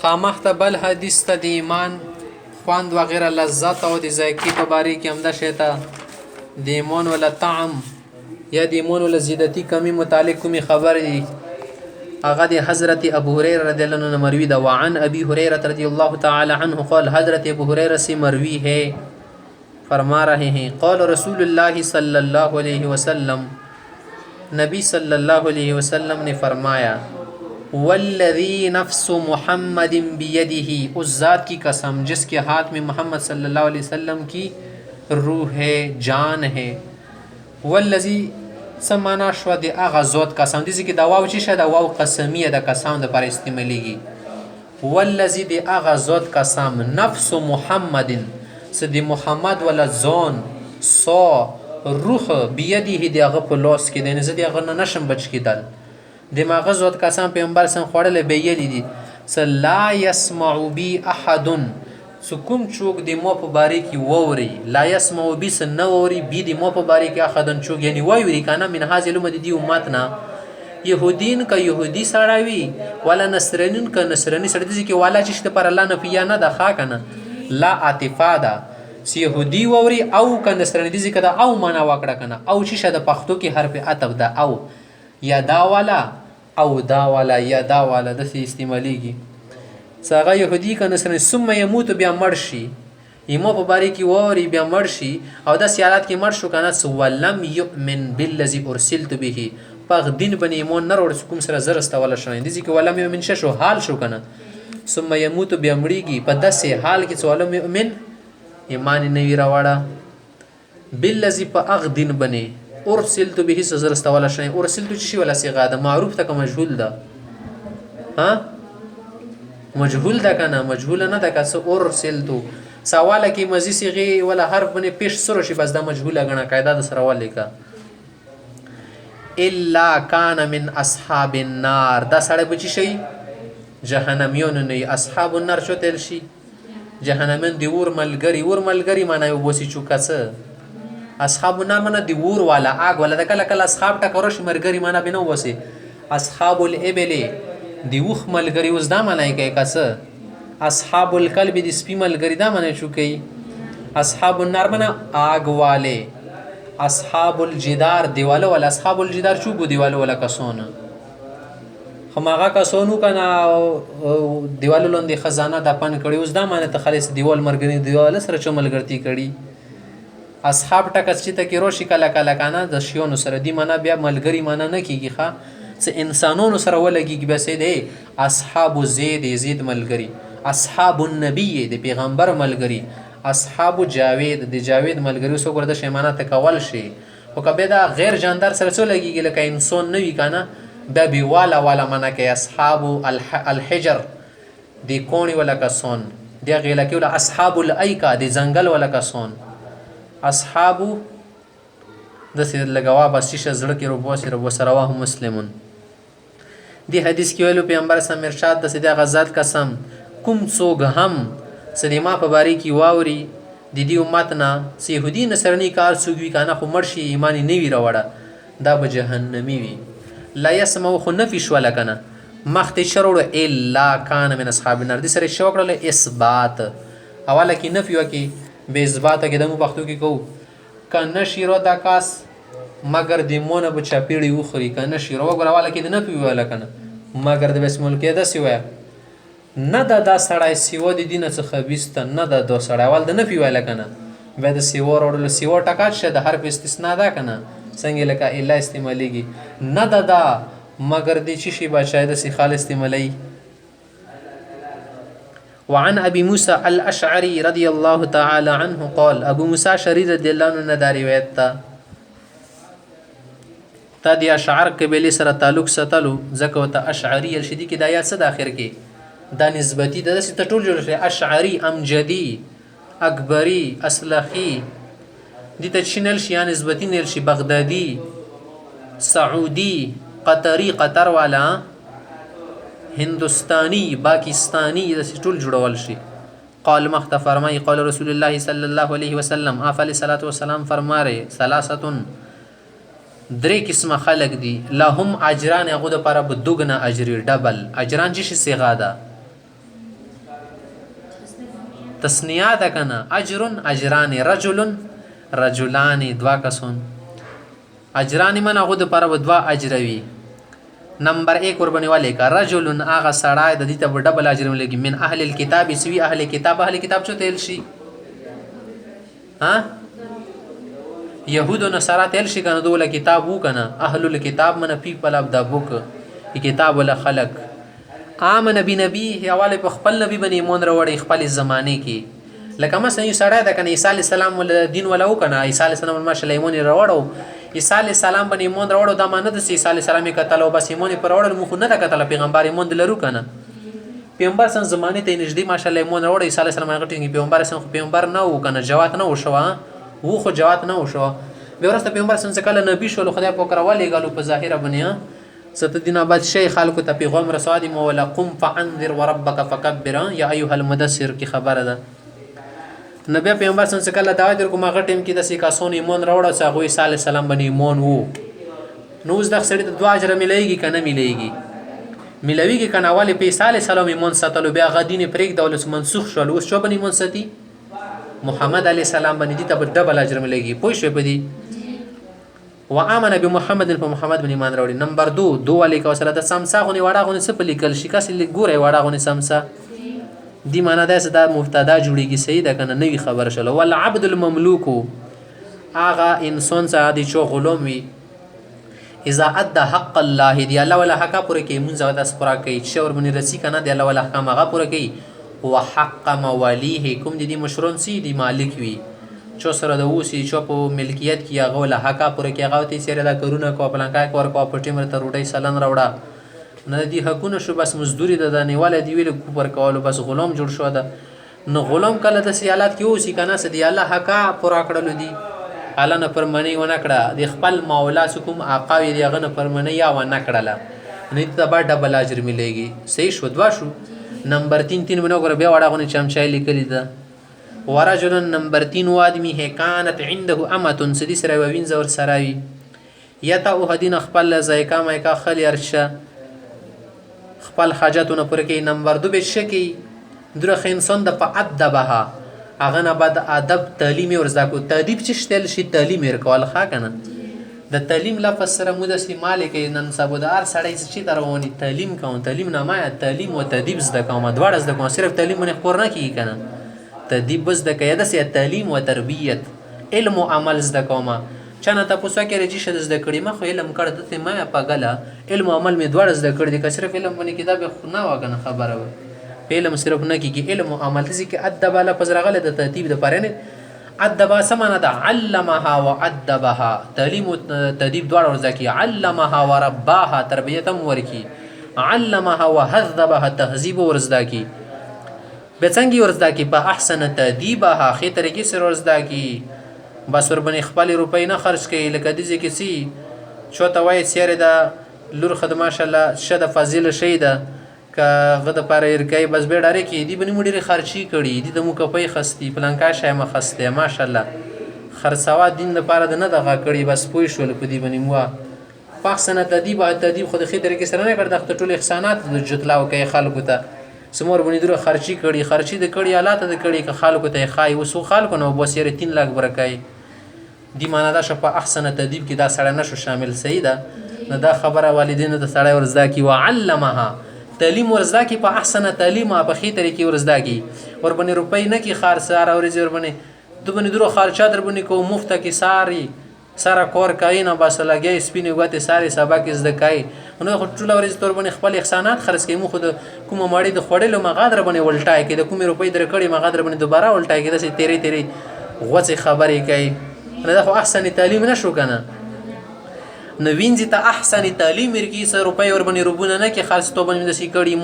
خامخ ته بل حدیث ته د ایمان خوند وغیره لذت او د ذایقې په باره کې همدا شی ته د ایمان ولا طعم یا د ایمان ولا زیدتی کمی متعلق کومې خبرې دي هغه د حضرت ابو هريره رضی الله عنه مروي ده. وعن ابي هريره رضی الله تعالی عنه قال حضرت ابو هريره سے مروي ہے فرما رہے ہیں قال رسول اللہ صلی اللہ علیہ وسلم نبی صلی اللہ علیہ وسلم نے فرمایا والذی نفس محمد بیدہ اس ذات کی قسم جس کے ہاتھ میں محمد صلی اللہ علیہ وسلم کی روح ہے جان ہے. والذی سمانا شو د اغه ذات قسم دي چې دا واو چې شه دا واو قسمیه د قسم د پر استعماليږي. والذی د اغه ذات قسم نفس محمد س د محمد ولا ځان سو روح بیدی دی هغه په لاس کې دی نه زه دی هغه نه نشم بچ کېدل د ماغه ذات قسم پیغمبر سم خوړل بیلی دي س لا يسمع بي احد سکوم چوک د مو په باره کې ووري لا يسمع بي س نوري بي د مو په باره کې احدن چوک یعنی ووري کنه من هاذ علم دي امتنا يهودين کا يهودي سړاوي ولا نصرانين کا نصراني سړي دي کې والا چې پر الله نه پیا نه د خا کنه لا اعتفادا سی يهودي ووري او کا نصراني دي کې دا او معنا وکړه کنه او چې شد پښتو کې حرف عطف ده او یا دا والا او دا والا یا دا والا د استعماليږي ساغه يهودي کنه سره ثم يموت بیا مرشي ایمو په باره کې ووري بیا مرشي او د سیالات کې مر شو کنه ولم يؤمن بالذي ارسلت به پغ دین بنی ایمون نه ور کوم سره زرسته ولا شوین دي چې ولم يؤمن شو حال شو کنه ثم يموت بیا مړیږي په داسې حال کې ولم يؤمن ایمان نه وی راوړه بالذي په اغ دین بنی ارسلت به زرسته ولا شوین ارسلت شي ولا صيغه ده معروف ته مجهول ده ها مجهول ده کنه مجهول نه ده که ارسلتو سواله کې مزي صيغه ولا حرف باندې پیش سره شي بس دا مجهوله غنه قاعده د سره ولیکا الا کان من اصحاب النار دا سړی بچی شي جهنميون نه اصحاب النار شو تل شي جهنمن دی ور ملګری معنی وبوسی چوکاسه اصحاب النار معنی دی ور والا اگ ولا د کله کله اصحاب ټکرش مرګری معنی بنو وسی اصحاب الابل دی وخ ملګری اوس دا معنی کوي کاسه اصحاب القلب دی سپی ملګری دا معنی شو کوي اصحاب النار معنی اگ والے اصحاب الجدار دیواله ولا اصحاب الجدار چوبو دیواله ولا کسونه هماغه کسونو کنه دیواله لوندې خزانه د پن کړي اوس دا معنی ته خالص دیوال مرګنی دیواله سره چملګرتی کړي اصحاب ټکس چې تکي روشي کله کله کنه د شیونو سره دی معنی بیا ملګری معنی نه کیږي ښا څه انسانونو سره ولګي بس دی اصحاب زید ملګری اصحاب النبی د پیغمبر ملګری اصحاب جاوید د جاوید ملګری سو ګرځه شیمانه تکول شي او کبه دا غیر جاندار سره څه لګيږي لکه انسان نه وی کنه د بي والا منه کې اصحاب الحجر دی کونی ولا کسون دی غیله کې ولا اصحاب الایکا دی زنګل ولا کسون اصحاب د سید لګوا بس چې زړه کې روبو سره رواه مسلمون دی حدیث کې ویلو پیغمبر سم ارشاد د سید غزاد قسم کوم څوک هم سلیما په باری کې واوري د دې امت نه يهودي نصراني کار سوګوي کنه خو مرشي ایمانی نه وی راوړه دا به جهنمی وي لا يسمع خو نفي شو لکنه مخت شروع الا کان من اصحاب النار دي سره شو کړل اثبات حواله کې نفي وکي به اثبات کې دمو پختو کې کو کنه شیرو دا کاس مگر د مونږ په چاپیړی وخوري کنه شیرو غواله کې د نفي ولا کنه مگر د بسم الله کې د سی وای نه دا سړی سیو د دینه څخه بیسته نه د دو سړیوال د نفي ویل کنه به د سیو وروړل سیو ټکات شه د حرف استثناء ده کنه څنګه لکه الا استعماليږي نه دا مگر د چی شی بچای د سی خالص استعمالي. وعن ابي موسى الاشعري رضي الله تعالى عنه قال ابو موسى اشعري رضي الله عنه دا روایت تا د اشعر قبيله سره تعلق ستلو زکه وت اشعري الشدي کې د آیات صد اخر کې دا نسبتی د ست ټول جوړ شي اشعری امجدی اکبری اسلخی د تشنل شي نسبتی نل شي بغدادي سعودي قطري قطر والا هندستاني پاکستاني د ټول جوړول شي. قال مخت فرمای قال رسول الله صلی الله علیه وسلم افعل صلوات و سلام فرماره ثلاثه درې قسمه خلق دي لهم اجران هغه د پر بدوګنه اجر ډبل اجران چې صيغه ده تسنیه ده کنه اجرن اجران رجل رجلان دوا کسون اجران من هغه د پر دوا اجروي نمبر 1 ور باندې والے کا رجل اغه سړای د دې ته ډبل اجر ملګي من اهل الكتاب سوي اهل کتاب چو تل شي ها يهود و نصارا تل شي کنه دوله کتاب وو کنه اهل الكتاب من people of the book کتاب ولا خلق آمن بنبی حواله په خپل نبی باندې ایمان راوړی خپل زمانه کې لکه مثلا یو سړی د کنه عیسی علی السلام ول دین ولا وکنه عیسی علی السلام ماشاءالله ایمان راوړو عیسی علی السلام باندې ایمان راوړو دا معنی د عیسی علی السلام کتل او بس ایمان پر راوړل مخ نه د کتل پیغمبر ایمان دلرو کنه پیغمبر سن زمانه ته نږدې ماشاءالله ایمان راوړ عیسی علی السلام غټینګ پیغمبر سن پیغمبر نه و کنه جوات نه وشو وو خو جوات نه وشو به ورسته پیغمبر سن کله نبی شو خدای په کرواله غالو په ظاهر باندې ست دینه بعد شیخ خلق ته پیغام رسادی مولا قم فانذر وربك فكبر یا ایها المدثر کی خبره ده نبی پیغمبر سن کله دا در کومه غټیم کې د سیکاسون ایمان راوړ چې هغه عیسی علی السلام باندې ایمان وو نو زده سړی ته دوا اجر ملایږي کنه ملایږي کنه والی په عیسی علی السلام ایمان ساتلو بیا غدین پرېګ دولت منسوخ شول اوس شو باندې ایمان ساتي محمد علی السلام باندې دې ته ډبل اجر ملایږي پوه شو په دې وآمن بمحمد په محمد باندې ایمان راوړي نمبر 2 علیکم السلام د سمسا غونی وړه غونی څه په لیکل شي کس ګوره وړه غونی سمسا دی معنا ده چې دا مبتدا جوړیږي صحیح ده کنه نوی خبر شله ول عبد المملوک اغه انسان ساده چو غلام وي اذا ادى حق الله دی الله ولا حق پر کې مونږه د سپرا کوي شور باندې رسی کنه دی الله ولا حق هغه پر کوي وحق مواليه کوم دي مشرون سي دي مالک وي چو سره د اوسی چو په ملکیت کې هغه له حقا پر کې هغه ته سره دا کارونه کو پلانکا کور کو په ټیم ته روټي سلن راوړه نه دي حقونه شو بس مزدوري د نیواله دی ویل کو پر کولو بس غلام جوړ شو ده نو غلام کله د سیالات کې اوسی کنه سدي الله حقا پر کړل دي الله نه پرمنی و نه کړه د خپل مولا سکم آقا وی هغه نه پرمنی یا و نه کړله نه ته با ډبل اجر مليږي صحیح شو دوا شو نمبر 3 بنو غره بیا وړه غو چمچای لیکلی ده ورجل نمبر 3 آدمی ہے کانت عنده امه سدی سره وین زور سراوی یتا او هدین خپل زایکا مایکا خلی ارشه خپل حاجتونه پر کې نمبر 2 بشکی درخ انسان د په ادبها اغه نه بعد ادب تعلیم ورزدا کو تادیب چې شتل شي تعلیم ورکول ښه کنه د تعلیم لفظ سره مو د استعمال کې نن سبا د ار سړی چې درونی تعلیم کوم تعلیم نه ما تعلیم او تادیب زده کوم دواړه زده کوم صرف تعلیم نه خور نه کیږي کنه تدیب بس د قیاده سي تعلیم او تربیت علم او عمل زده کومه چانه تاسو کې رجی شد زده کړی ما خو علم کړه ته ما پاګلا علم او عمل می دوړ زده کړی د صرف علم باندې کتاب نه واګنه خبره و علم صرف نه کیږي علم او عمل ځکه ادب له پزرغله د ترتیب د پرنه ادب سمانه د علمها وادبها تعلیم او تدیب دوړ ورځي علمها ورباها تربیت هم ورکی علمها وهذبها تهذیب ورزدا کی بڅنګي ورزدا کی په احسن تادیبها خې طریقې سره ورزدا کی بس ور باندې خپل روپۍ نه خرج کړي لکه دې کې سي چوته وای سیاره دا لور خدمت ماشاءالله شد فضیل شیدا ک غد پر ورکای بس به ډاره کې دې باندې مډيري خرچي کړي دې د مو کپي خستي پلانکا شای مخسته ماشاءالله خرڅوا دین لپاره د نه دغه کړي بس پوي شول په دې باندې مو پاکستان تادیب خو د خې طریقې سره نه کړ د ټول احسانات د جتلاو کوي خلکو ته سمور بنی درو خرچی د کړي آلات د کړي ک خلکو ته خای وسو خلکو نو بس یې 3 لک برکای دی معنا دا شپه احسن تدیب کې دا سړی نشو شامل صحیح ده نه دا خبره والدینو ته سړی ورزدا کی وعلمها تعلیم ورزدا کی په احسن تعلیم په خې طریقې ورزدا کی ور باندې روپۍ نه کی خارسار او رزر باندې دو باندې درو خرچا در باندې کو مفت کی ساری سارا کور کاینه بس لګي سپینې غوته ساري سبق زده کای نو ټول ورځ تور باندې خپل احسانات خرڅ کوي مو خود کومه ماړي د خړلو مغادر باندې ولټای کې د کومې روپۍ در کړي مغادر باندې دوباره ولټای کې د تیری غوڅه خبرې کوي نه خو احسن تعلیم نشو کنه نو وینځي ته احسن تعلیم ورکی سره روپۍ ور باندې روبونه نه کې خاص تو باندې د سې کړي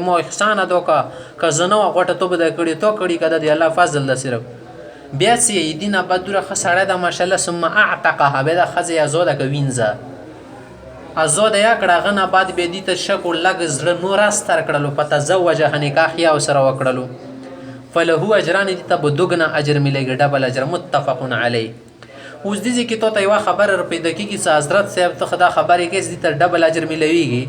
مو احسان دوکا کزنو غټه تو به د کړي تو کړي کده دی الله فضل ده صرف بیا سی دینه بدره خسړه د ماشاءالله ثم اعتقها به د خزه ازوده کوینځه ازوده یا کړه غنه بعد به دي ته شکو لګ زړه نور استر کړلو پته زوجه نکاح یا سره وکړلو فله اجران دي ته بدوګنا اجر مليږي ډبل اجر متفقون علی اوس دې کې ته یو خبر پیدا کیږي چې حضرت صاحب ته خدا خبرې کې دي ته ډبل اجر ملويږي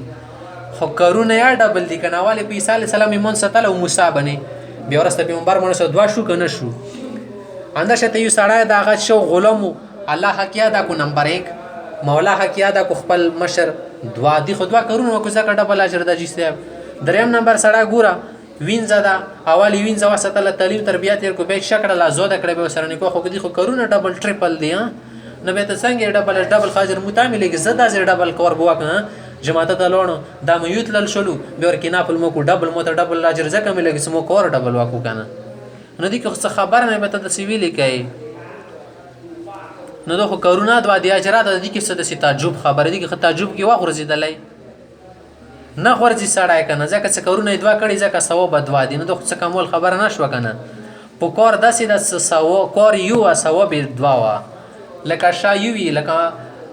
خو کارونه یا ډبل دي کنه والي په عیسی السلام ایمان ستل او موسی بني بیا ورسته پیغمبر مونږ سره دوا شو کنه شو انده شته یو سړی دا هغه شو غلام الله حق یاد کو نمبر 1 مولا حق یاد کو خپل مشر دوا دی خو دوا کارونه کو زکه ډبل اجر د جسته دریم نمبر سړی ګوره وینځه دا اولی وینځه وساتله تعلیم تربیات یې کو به شکړه لا زوده کړې به سره نکو خو دي خو کارونه ډبل ټریپل دی نه به ته څنګه ډبل خاجر متعاملې کې زدا زر ډبل کور بواک جماعت ته لونو دا مې یوت لل شلو به ور کې ناپل مو کو ډبل مو ته ډبل اجر زکه مې لګي سمو کور ډبل واکو کنه نو دي که خبر نه به ته د سیویل کوي نو دغه کرونا د وادي اجرات د دې کې څه د تعجب خبره دي کې تعجب کې واغ ورزيدلای نه ورزي سړای کنه ځکه چې کرونا دوا کړي ځکه ثواب دوا دي نو دغه څه کومول خبره نشو کنه په کور داسې د ثواب کور یو ثواب دوا وا لکه شایوي لکه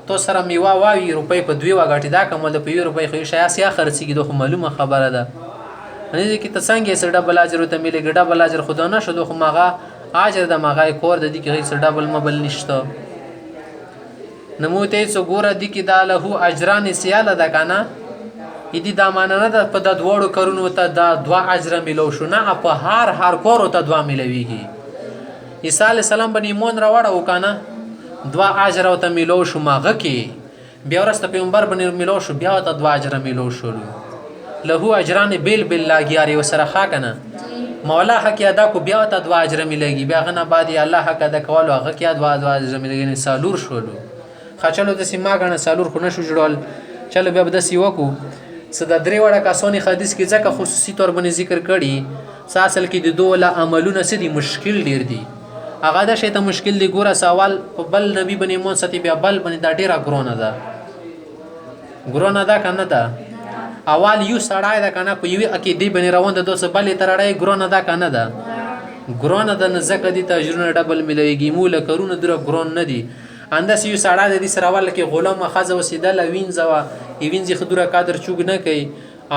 تو سره میوا واوي روپۍ په 2 واګټي دا کوم د 2 روپۍ خو شیا سیا خرڅيږي دغه معلومه خبره ده نه دي کې ته څنګه سره ډبل اجر ته ملي ډبل اجر خدا نه شو دغه ماغه اجر د ماغه کور د دې کې سره ډبل مبل نشته نموته څو ګوره دي کې دا له اجران سیاله ده کنه دې دا معنی نه په د دوړو کارونو ته دا دوا اجر ملو شو نه په هر کور ته دوا ملويږي عیسی علی السلام باندې مون راوړو کنه دوا اجر او ته ملو شو ماغه کې بیا ورسته پیغمبر باندې ملو شو بیا ته دوا اجر ملو شو له اجران بیل لاګیاري وسره خا کنه مولا حق ادا کو بیا ته دوا اجر ملګي بیا غنه بعد الله حق ادا کول هغه کې دوا اجر ملګي سالور شولو خچلو د سیما غنه سالور خو نشو جوړول چلو بیا د سی وکو څه د درې وړه کاسونی حدیث کې ځکه خصوصي تور باندې ذکر کړي اصل کې د دوه عملونه سدي مشکل ډیر دي هغه د شیته مشکل دی ګوره سوال په بل نبی باندې مون ستي بیا بل باندې دا ډیره ګرونه ده کنه ده اول یو سړای ده کنه په یوه عقیده باندې روان ده دوسه بلې ترړای ګرونه ده کنه ده ګرونه ده نزدک دي تجربه ډبل ملويږي مولا کرونه در ګرون نه دي انداس یو سړای د سره ول کې غلام خزه وسیده لوینځوا ایوینځي خدوره قادر چوغ نه کوي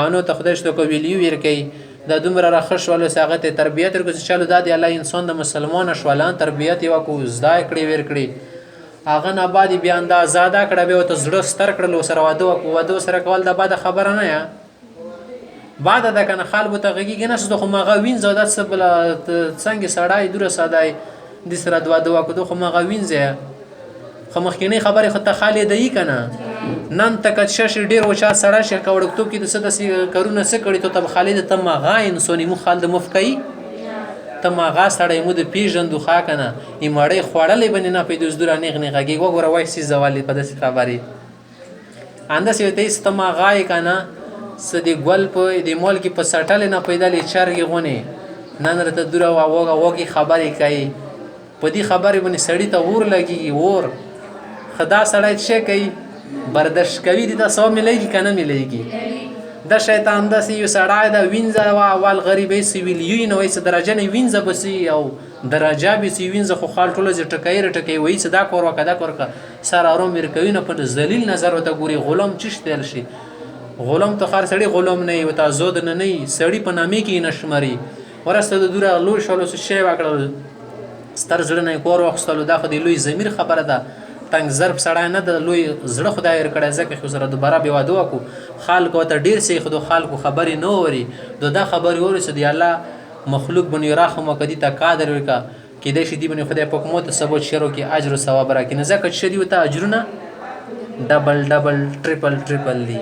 انو ته خدای شته کو ویلیو ور کوي د دومره راخښ ول ساغت تربیت ورکو چلو د الله انسان د مسلمان شولان تربیت یو کو زدای کړی ور کړی اغه نه بعد بیا انداز زاده کړه به ته زړه ستر کړل سره واده سره کول د بعد خبره نه یا بعد د کنه خالب ته غږی نه څه خو مغه وین زاده سبل څنګه سړای دوره سادای د سره دوا کو خو مغه وین زه خو مخکینی خبره خو ته خالد دی کنه نن تک شش ډیر وچا سړی ش کورکتوب کې د څه د کارونه څه کړی ته تب خالد ته مغه انسونی مو خالد مفکای ته مغه سړی مو د پیژندو خا کنه ای مړی خوړلې بنې نه پیدوس دور نه غږی وګوره وای سي زوالي په دې خبري انداس یو ته است مغه کنه سدي ګل په دې مول کې په سټل نه پیدلې چرګي غونی نن رته دور وګي خبري کوي په دې خبري باندې سړی ته ور لګي ور خدا سړی څه کوي برداشت کوي د سو ملایږي کنه ملایږي د شیطان د سی سړای د وینځه وا اول غریبې سی ویلیو نه وایي درجه نه وینځه بسی او درجه به سی وینځه خو خال ټوله ز ټکای وایي صدا کور وکدا کور سره ارو مر کوي نه په ذلیل نظر وته ګوري غلام چشتل شي غلام ته خار سړی غلام نه وته زود نه سړی په نامې کې نشمري ورسته د دوره لوی شولو شی وکړل ستر زړه نه کور وخستلو دا خو دی لوی ضمیر خبره ده تنگ ضرب سړی نه د لوی زړه خدای ور کړی ځکه خو سره دوباره به واده وکړو خلکو ته ډیر سي خو خلکو خبرې نه اوري دا خبرې اوري چې دی الله مخلوق بنی رحم وکړي ته قادر ورکا کې د شي دی بنی خدای په کومه سبب شروع کې اجر او ثواب راکې نه ځکه چې دی ته اجرونه ډبل ټریپل دی